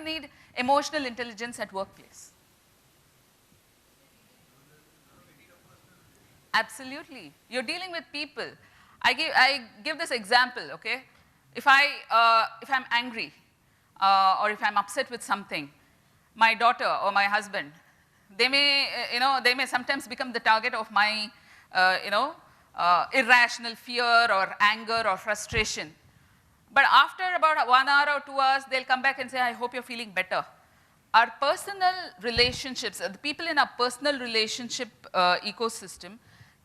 we need emotional intelligence at workplace? Absolutely. You're dealing with people. I give this example, okay? If I'm angry or if I'm upset with something, my daughter or my husband, they may sometimes become the target of my, irrational fear or anger or frustration. But after about 1 hour or 2 hours, they'll come back and say, I hope you're feeling better. Our personal relationships, the people in our personal relationship ecosystem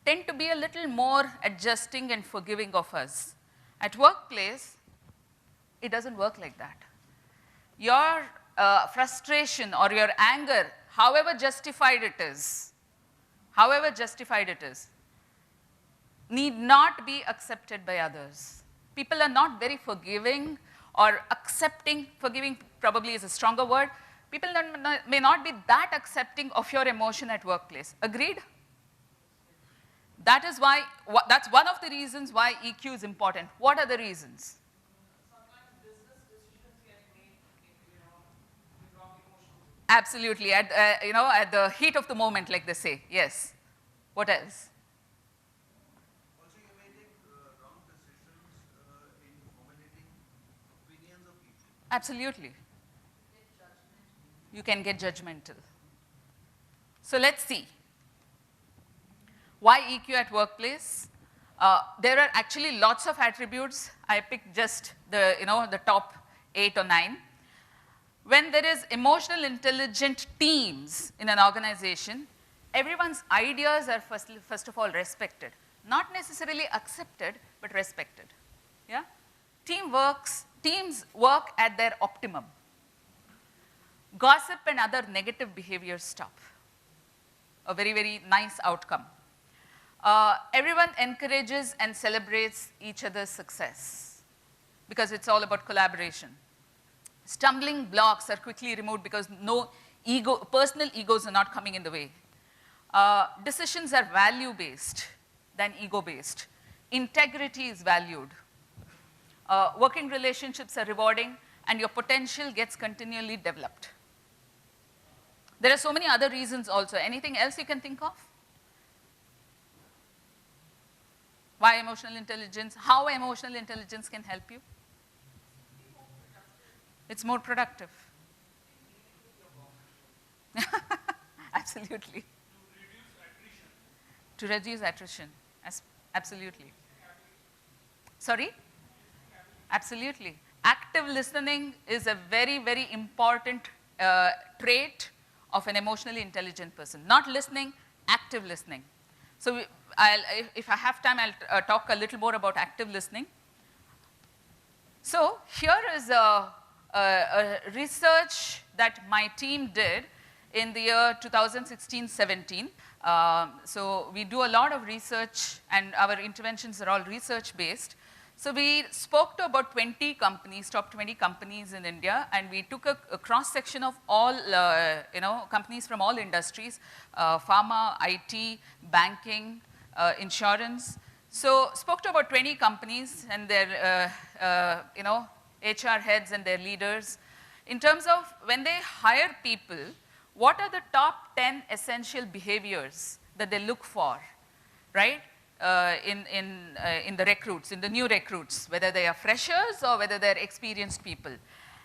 tend to be a little more adjusting and forgiving of us. At workplace, it doesn't work like that. Your frustration or your anger, however justified it is, need not be accepted by others. People are not very forgiving or accepting. Forgiving probably is a stronger word. People may not be that accepting of your emotion at workplace. Agreed? That is why, that's one of the reasons why EQ is important. What are the reasons? Sometimes business decisions get made, with wrong emotions. Absolutely, at the heat of the moment, like they say. Yes. What else? Also, you may take wrong decisions in formulating opinions of people. Absolutely. You can get judgmental. So let's see. Why EQ at workplace? There are actually lots of attributes. I picked just the top 8 or 9. When there is emotional intelligent teams in an organization, everyone's ideas are first of all respected. Not necessarily accepted, but respected. Yeah? Teams work at their optimum. Gossip and other negative behaviors stop. A very, very nice outcome. Everyone encourages and celebrates each other's success because it's all about collaboration. Stumbling blocks are quickly removed because personal egos are not coming in the way. Decisions are value-based than ego-based. Integrity is valued. Working relationships are rewarding, and your potential gets continually developed. There are so many other reasons also. Anything else you can think of? Why emotional intelligence? How emotional intelligence can help you? It's more productive. Absolutely. To reduce attrition. Absolutely. Sorry? Absolutely. Active listening is a very, very important trait of an emotionally intelligent person. Not listening, active listening. So if I have time, I'll talk a little more about active listening. So here is a research that my team did in the year 2016-17. So we do a lot of research, and our interventions are all research-based. So we spoke to about 20 companies, top 20 companies in India, and we took a cross-section of all, companies from all industries, pharma, IT, banking, insurance. So spoke to about 20 companies and their, HR heads and their leaders. In terms of when they hire people, what are the top 10 essential behaviors that they look for, right? In the recruits, in the new recruits, whether they are freshers or whether they're experienced people.